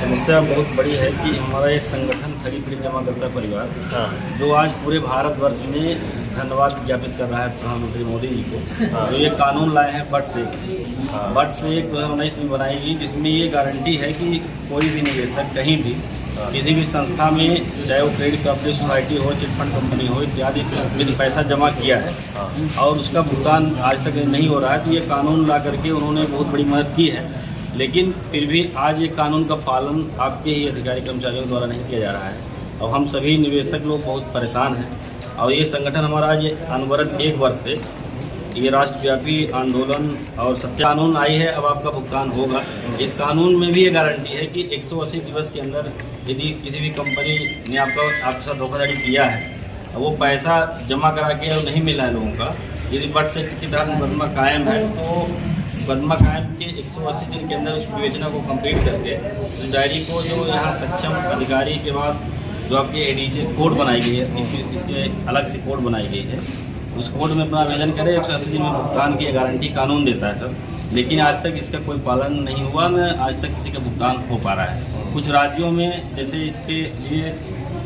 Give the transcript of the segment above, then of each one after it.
समस्या बहुत बड़ी है कि हमारा ये संगठन खड़ी खड़ी जमाकर्ता परिवार जो आज पूरे भारतवर्ष में धन्यवाद ज्ञापित कर रहा है प्रधानमंत्री मोदी जी को, जो ये कानून लाए हैं बट से 2019 में बनाई गई, जिसमें ये गारंटी है कि कोई भी निवेशक कहीं भी किसी भी संस्था में, चाहे वो क्रेडिट कोऑपरेटिव सोसाइटी हो, चिटफंड कंपनी हो इत्यादि, यदि पैसा जमा किया है और उसका भुगतान आज तक नहीं हो रहा है, तो ये कानून ला करके उन्होंने बहुत बड़ी मदद की है। लेकिन फिर भी आज ये कानून का पालन आपके ही अधिकारी कर्मचारियों द्वारा नहीं किया जा रहा है और हम सभी निवेशक लोग बहुत परेशान हैं। और ये संगठन हमारा आज अनवरत 1 वर्ष से ये राष्ट्रव्यापी आंदोलन और सत्य कानून आई है, अब आपका भुगतान होगा। इस कानून में भी ये गारंटी है कि 180 दिवस के अंदर यदि किसी भी कंपनी ने आपके साथ धोखाधड़ी किया है, वो पैसा जमा करा के और नहीं मिला है लोगों का, यदि बट सेक्ट के तहत मुकदमा कायम है, तो मुकदमा कायम के 180 दिन के अंदर उस विवेचना को कंप्लीट करके उस डायरी को जो यहाँ सक्षम अधिकारी के पास जो आपकी एडीजे कोड बनाई गई है, इसके अलग से कोड बनाई गई है, उस कोड में अपना आवेदन करें। 180 दिन में भुगतान की गारंटी कानून देता है सर, लेकिन आज तक इसका कोई पालन नहीं हुआ, न आज तक किसी का भुगतान हो पा रहा है। कुछ राज्यों में जैसे इसके लिए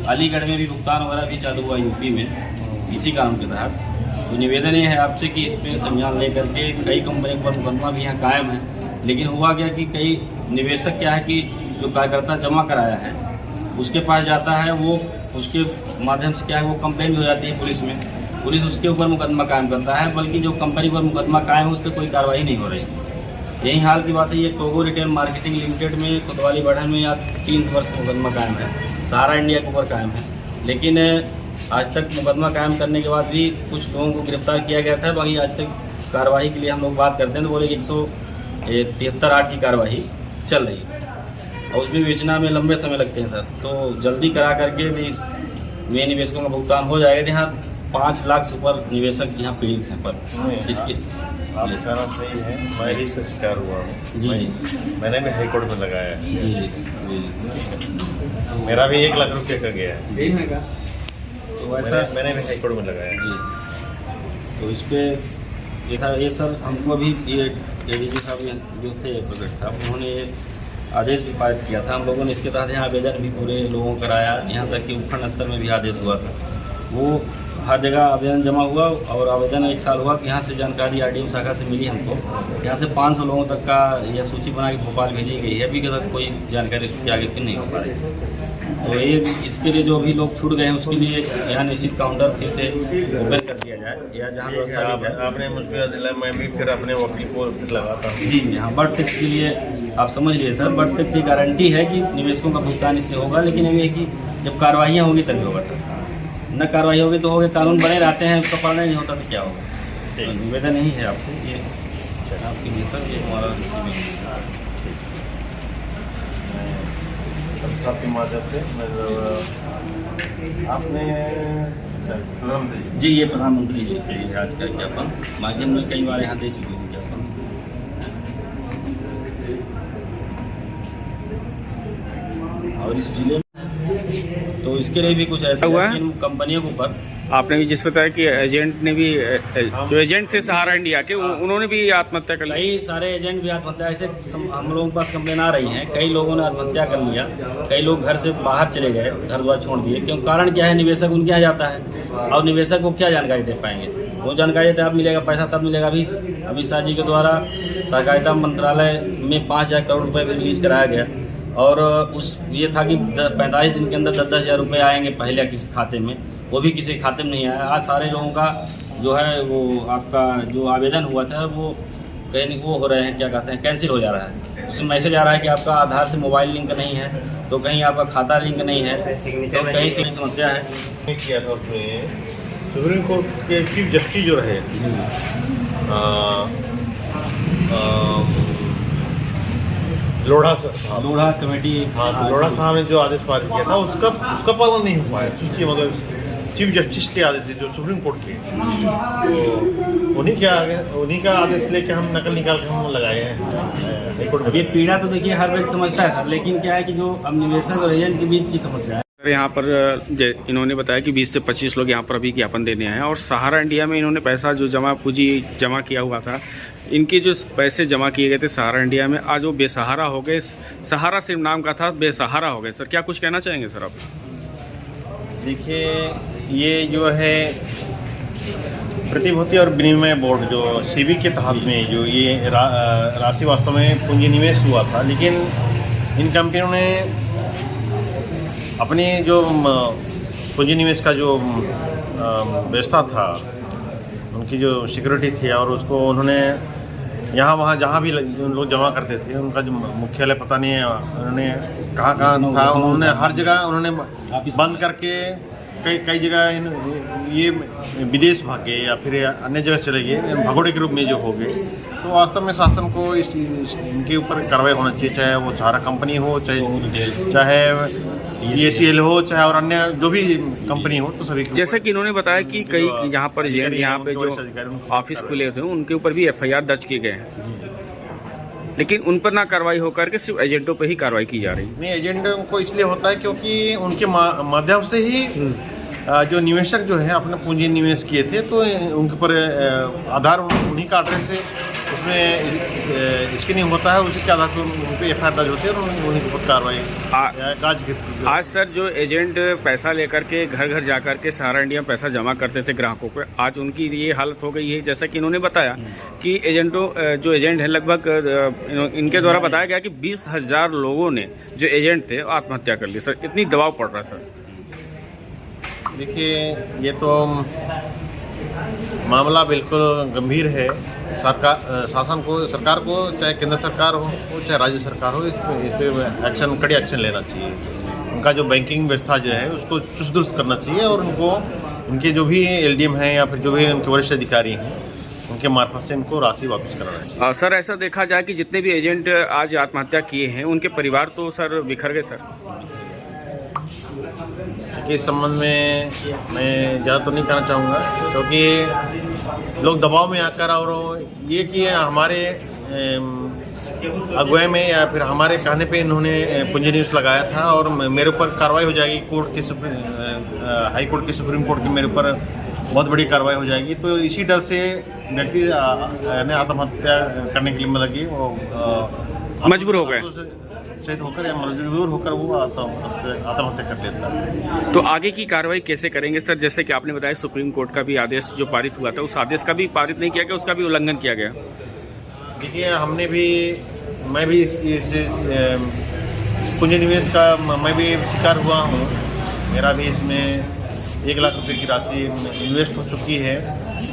अलीगढ़ में भी भुगतान वगैरह भी चालू हुआ, यूपी में इसी कानून के तहत। तो निवेदन ये है आपसे कि इस पर संज्ञान ले करके, कई कंपनियों पर मुकदमा भी यहाँ कायम है, लेकिन हुआ क्या कि कई निवेशक क्या है कि जो कार्यकर्ता जमा कराया है उसके पास जाता है, वो उसके माध्यम से क्या है वो कंप्लेन भी हो जाती है पुलिस में, पुलिस उसके ऊपर मुकदमा कायम करता है, बल्कि जो कंपनी पर मुकदमा कायम है उस पर कोई कार्रवाई नहीं हो रही। यही हाल की बात है। ये टोगो रिटेल मार्केटिंग लिमिटेड में कोतवाली बढ़न में आज 3 वर्ष से मुकदमा कायम है, सहारा इंडिया के ऊपर कायम है, लेकिन आज तक मुकदमा कायम करने के बाद भी कुछ लोगों को गिरफ्तार किया गया था। बाकी आज तक कार्रवाई के लिए हम लोग बात करते हैं तो बोले 173(8) की कार्रवाई चल रही है और उसमें विवेचना में लंबे समय लगते हैं सर। तो जल्दी करा करके भी इस में निवेशकों का भुगतान हो जाएगा। यहाँ 5 लाख से ऊपर निवेशक यहाँ पीड़ित हैं पर इसके आप कहना सही है। मैं भी इसका शिकार हुआ हूँ जी, मैंने भी हाई कोर्ट में लगाया है जी जी जी, मेरा भी 1 लाख रुपये का गया है, तो ऐसा मैंने भी हाई कोर्ट में लगाया है जी। तो इस पर ये सर हमको अभी ये एडीजी साहब जो थे प्रगट साहब, उन्होंने ये आदेश भी पारित किया था। हम लोगों ने इसके तहत यहाँ आवेदन भी पूरे लोगों को कराया, यहाँ तक कि उपखंड स्तर में भी आदेश हुआ था। वो हर जगह आवेदन जमा हुआ और आवेदन 1 साल हुआ कि यहाँ से जानकारी आरडीओ शाखा से मिली हमको। यहाँ से 500 लोगों तक का यह सूची बना के भोपाल भेजी गई है, अभी के तक कोई जानकारी उसके आगे फिर नहीं हो पा रही। तो ये इसके लिए जो अभी लोग छूट गए हैं उसके लिए यहाँ निश्चित काउंटर फिर से ओपन कर दिया जाए या जहाँ व्यवस्था की जाए। आपने मुझे दिला, मैं भी फिर अपने वकील को फिर लगाता हूँ। जी जी हाँ, बट सेक्ट के लिए आप समझ लिए सर, बट सेक्ट की गारंटी है कि निवेशकों का भुगतान इससे होगा, लेकिन ये है कि जब कार्रवाइयाँ होंगी तभी होगा सर, न कार्रवाई होगी तो होगी, कानून बने रहते हैं, उसका पालन नहीं होता तो क्या होगा। तो निवेदन नहीं है आपसे ये आपके लिए सर, ये हमारा आपके माध्यम से आपने प्रधानमंत्री जी, ये प्रधानमंत्री जी के लिए आज का ज्ञापन माध्यम में कई बार यहाँ दे चुके हैं ज्ञापन। और इस जिले में तो इसके लिए भी कुछ ऐसा हुआ है, जिन कंपनियों के ऊपर आपने भी जिस बताया कि एजेंट ने भी, जो एजेंट थे सहारा इंडिया के, उन्होंने भी आत्महत्या कर ली। कई सारे एजेंट भी आत्महत्या, ऐसे हम लोगों के पास कंप्लेन आ रही हैं, कई लोगों ने आत्महत्या कर लिया, कई लोग घर से बाहर चले गए, घर द्वार छोड़ दिए। क्यों? कारण क्या है, निवेशक उनके यहाँ जाता है और निवेशक को क्या जानकारी दे पाएंगे। वो जानकारी देते अब मिलेगा पैसा तब मिलेगा। अभी अमित शाह जी के द्वारा सहकारिता मंत्रालय में 5,000 करोड़ रुपये भी रिलीज कराया गया और उस ये था कि 45 दिन के अंदर 10-10 हज़ार रुपये आएंगे पहले किसी खाते में, वो भी किसी खाते में नहीं आया। आज सारे लोगों का जो है वो आपका जो आवेदन हुआ था वो कहीं वो हो रहे हैं, क्या कहते हैं, कैंसिल हो जा रहा है। उसमें मैसेज आ रहा है कि आपका आधार से मोबाइल लिंक नहीं है, तो कहीं आपका खाता लिंक नहीं है, तो कहीं से समस्या है। किया था उसमें सुप्रीम कोर्ट के चीफ जस्टिस जो रहे लोढ़ा कमेटी, लोढ़ा साहब ने जो आदेश पारित किया था उसका पालन नहीं हो पाया। सोचिए, मतलब चीफ जस्टिस के आदेश जो सुप्रीम कोर्ट के, तो उन्हीं का आदेश लेके हम नकल निकाल के हम लगाए हैं हाईकोर्ट में। ये पीड़ा तो देखिए हर व्यक्ति समझता है सर, लेकिन क्या है कि जो अब निवेशक और एजेंट के बीच की समस्या है। यहाँ पर इन्होंने बताया कि 20 से 25 लोग यहाँ पर अभी ज्ञापन देने आए हैं और सहारा इंडिया में इन्होंने पैसा जो पूंजी जमा किया हुआ था, इनके जो पैसे जमा किए गए थे सहारा इंडिया में, आज वो बेसहारा हो गए। सहारा सिर्फ नाम का था, बेसहारा हो गए। सर क्या कुछ कहना चाहेंगे सर आप? देखिए, ये जो है प्रतिभूति और विनिमय बोर्ड जो सेबी के तहत में जो ये राशि वास्तव में पूंजी निवेश हुआ था, लेकिन इन कंपनियों ने अपनी जो पूंजी निवेश का जो व्यवस्था था, उनकी जो सिक्योरिटी थी, और उसको उन्होंने यहाँ वहाँ जहाँ भी उन लोग जमा करते थे, उनका जो मुख्यालय पता नहीं है उन्होंने कहाँ था, उन्होंने हर जगह उन्होंने बंद करके कई जगह ये विदेश भाग गए या फिर अन्य जगह चले गए, भगोड़े के रूप में जो हो गए। तो वास्तव में शासन को इनके ऊपर कार्रवाई होना चाहिए, चाहे वो सहारा कंपनी हो, चाहे ECL हो, चाहे और अन्य जो भी कंपनी हो, तो सभी जैसे कि इन्होंने बताया कि कई यहाँ पर यहाँ पे जो ऑफिस खुले थे उनके ऊपर भी FIR दर्ज किए गए हैं, लेकिन उन पर ना कार्रवाई होकर के सिर्फ एजेंटों पे ही कार्रवाई की जा रही है। नहीं, एजेंटों को इसलिए होता है क्योंकि उनके माध्यम से ही जो निवेशक जो है अपना पूंजी निवेश किए थे, तो उनके ऊपर आधार उन्हीं का एड्रेस से उसमें स्कैनिंग होता है, उसी के आधार पर उन पर FIR दर्ज होती है और उन्हीं के ऊपर कार्रवाई। आज सर जो एजेंट पैसा लेकर के घर घर जा कर के सहारा इंडिया में पैसा जमा करते थे ग्राहकों पे, आज उनकी ये हालत हो गई है। जैसा कि इन्होंने बताया कि जो एजेंट हैं, लगभग इनके द्वारा बताया गया कि 20,000 लोगों ने जो एजेंट थे आत्महत्या कर ली। सर इतनी दबाव पड़ रहा है सर? देखिए, ये तो मामला बिल्कुल गंभीर है। शासन को, सरकार को, चाहे केंद्र सरकार हो चाहे राज्य सरकार हो, इस पर कड़ी एक्शन लेना चाहिए। उनका जो बैंकिंग व्यवस्था जो है उसको चुस्त दुरुस्त करना चाहिए और उनके जो भी LDM हैं या फिर जो भी उनके वरिष्ठ अधिकारी हैं, उनके मार्फत से इनको राशि वापस कराना चाहिए। सर ऐसा देखा जाए कि जितने भी एजेंट आज आत्महत्या किए हैं, उनके परिवार तो सर बिखर गए सर। इस संबंध में मैं ज़्यादा तो नहीं कहना चाहूँगा, क्योंकि लोग दबाव में आकर और ये कि हमारे अगुवाई में या फिर हमारे कहने पे इन्होंने पूंजी निवेश लगाया था और मेरे ऊपर कार्रवाई हो जाएगी, हाई कोर्ट की, सुप्रीम कोर्ट की मेरे ऊपर बहुत बड़ी कार्रवाई हो जाएगी। तो इसी डर से व्यक्ति ने आत्महत्या करने के लिए मतलब कि वो मजबूर हो गए, शहीद होकर या मजबूर होकर वो आत्महत्या कर लेता है। तो आगे की कार्रवाई कैसे करेंगे सर? जैसे कि आपने बताया सुप्रीम कोर्ट का भी आदेश जो पारित हुआ था, उस आदेश का भी पारित नहीं किया गया, उसका भी उल्लंघन किया गया। देखिए, मैं भी इस पूंजी निवेश का मैं भी शिकार हुआ हूँ। मेरा भी इसमें 1 लाख रुपए की राशि इन्वेस्ट हो चुकी है।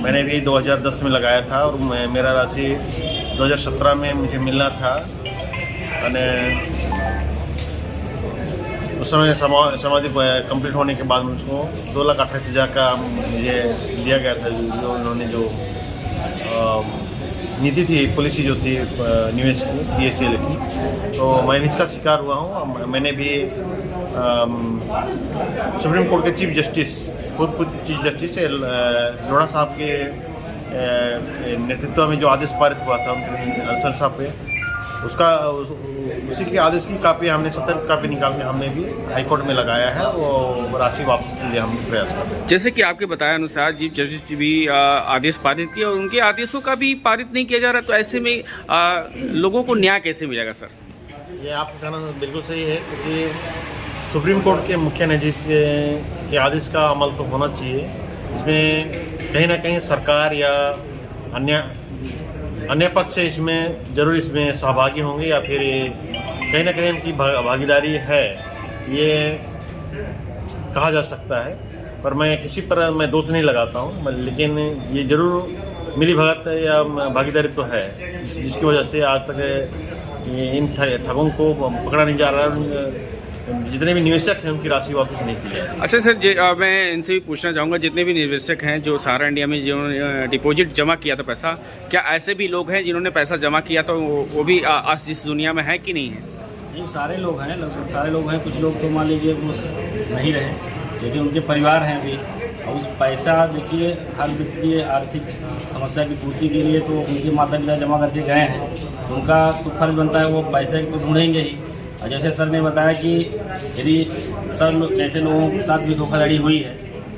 मैंने भी 2010 में लगाया था और मेरा राशि 2017 में मुझे मिलना था। मैंने उस समय समाधि कंप्लीट होने के बाद मुझको 2,28,000 का मुझे दिया गया था। जो उन्होंने जो नीति थी, पॉलिसी जो थी निवेश की, PSTL की, तो मैं भी इसका शिकार हुआ हूँ। मैंने भी सुप्रीम कोर्ट के चीफ जस्टिस लोढ़ा साहब के नेतृत्व में जो आदेश पारित हुआ था उनके अंसर साहब पे, उसी के आदेश की कापी हमने 70 कापी निकाल के हमने भी हाई कोर्ट में लगाया है। वो राशि वापस के लिए हम प्रयास कर रहे हैं। जैसे कि आपके बताया अनुसार चीफ जस्टिस ने भी आदेश पारित किया और उनके आदेशों का भी पारित नहीं किया जा रहा, तो ऐसे में लोगों को न्याय कैसे मिलेगा सर? ये आपका कहना बिल्कुल सही है, क्योंकि सुप्रीम कोर्ट के मुख्य न्यायाधीश के आदेश का अमल तो होना चाहिए। इसमें कहीं ना कहीं सरकार या अन्य पक्ष इसमें जरूर इसमें सहभागी होंगे या फिर कहीं ना कहीं उनकी भागीदारी है, ये कहा जा सकता है। पर मैं किसी पर मैं दोष नहीं लगाता हूँ, लेकिन ये जरूर मिली भगत या भागीदारी तो है, जिसकी वजह से आज तक इन ठगों को पकड़ा नहीं जा रहा। जितने भी निवेशक हैं उनकी राशि वापस नहीं की जाए। अच्छा सर, मैं इनसे भी पूछना चाहूँगा, जितने भी निवेशक हैं जो सहारा इंडिया में जिन्होंने डिपॉजिट जमा किया था पैसा, क्या ऐसे भी लोग हैं जिन्होंने पैसा जमा किया तो वो भी आज इस दुनिया में है कि नहीं है? ये सारे लोग हैं, लगभग सारे लोग हैं। कुछ लोग तो मान लीजिए वो नहीं रहे, लेकिन उनके परिवार हैं अभी। और उस पैसा देखिए हर वित्तीय आर्थिक समस्या की पूर्ति के लिए तो उनके माता पिता जमा करके गए हैं, तो उनका तो फर्ज बनता है वो पैसे तो ढूंढेंगे ही। और जैसे सर ने बताया कि यदि जैसे लोगों के साथ भी धोखाधड़ी हुई है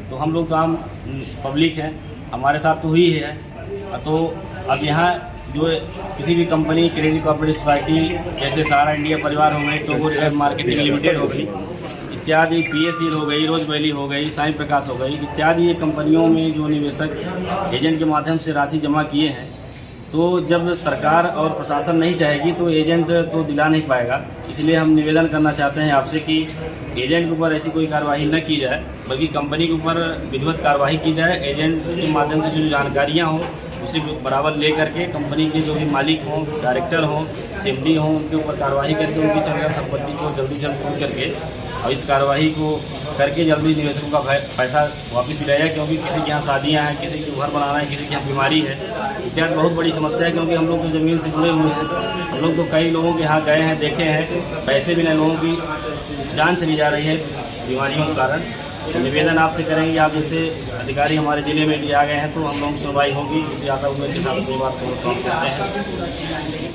तो हम लोग तो आम पब्लिक हैं, हमारे साथ तो हुई है। तो अब यहाँ जो किसी भी कंपनी, क्रेडिट कोऑपरेटिव सोसाइटी जैसे सहारा इंडिया परिवार हो गई, टोगो रियल मार्केटिंग लिमिटेड हो गई इत्यादि, पीएससी हो गई, रोज वैली हो गई, साईं प्रकाश हो गई इत्यादि, ये कंपनियों में जो निवेशक एजेंट के माध्यम से राशि जमा किए हैं, तो जब सरकार और प्रशासन नहीं चाहेगी तो एजेंट तो दिला नहीं पाएगा। इसलिए हम निवेदन करना चाहते हैं आपसे कि एजेंट के ऊपर ऐसी कोई कार्रवाई न की जाए, बल्कि कंपनी के ऊपर विधिवत कार्रवाई की जाए। एजेंट के माध्यम से जो जानकारियाँ हों उसे बराबर ले करके कंपनी के जो भी मालिक हों, डायरेक्टर हों, सीएमडी हों, उनके ऊपर कार्रवाई करके उनकी चल संपत्ति को जल्दी से जल्द करके और इस कार्रवाई को करके जल्दी निवेशकों का पैसा वापस दिलाया जाए। क्योंकि किसी के यहाँ शादियाँ हैं, किसी के घर बनाना है, किसी के यहाँ बीमारी है इत्यादि बहुत बड़ी समस्या है। क्योंकि हम लोग तो ज़मीन से जुड़े हुए हैं, हम लोग तो कई लोगों के यहाँ गए हैं, देखे हैं, पैसे भी नहीं, लोगों की जान चली जा रही है बीमारियों के कारण। तो निवेदन आपसे करेंगे, आप जैसे अधिकारी हमारे ज़िले में भी आ गए हैं तो हम लोगों की सुनवाई होगी। इसी आशा उम्मीद के साथ अपनी बात को काम करते हैं।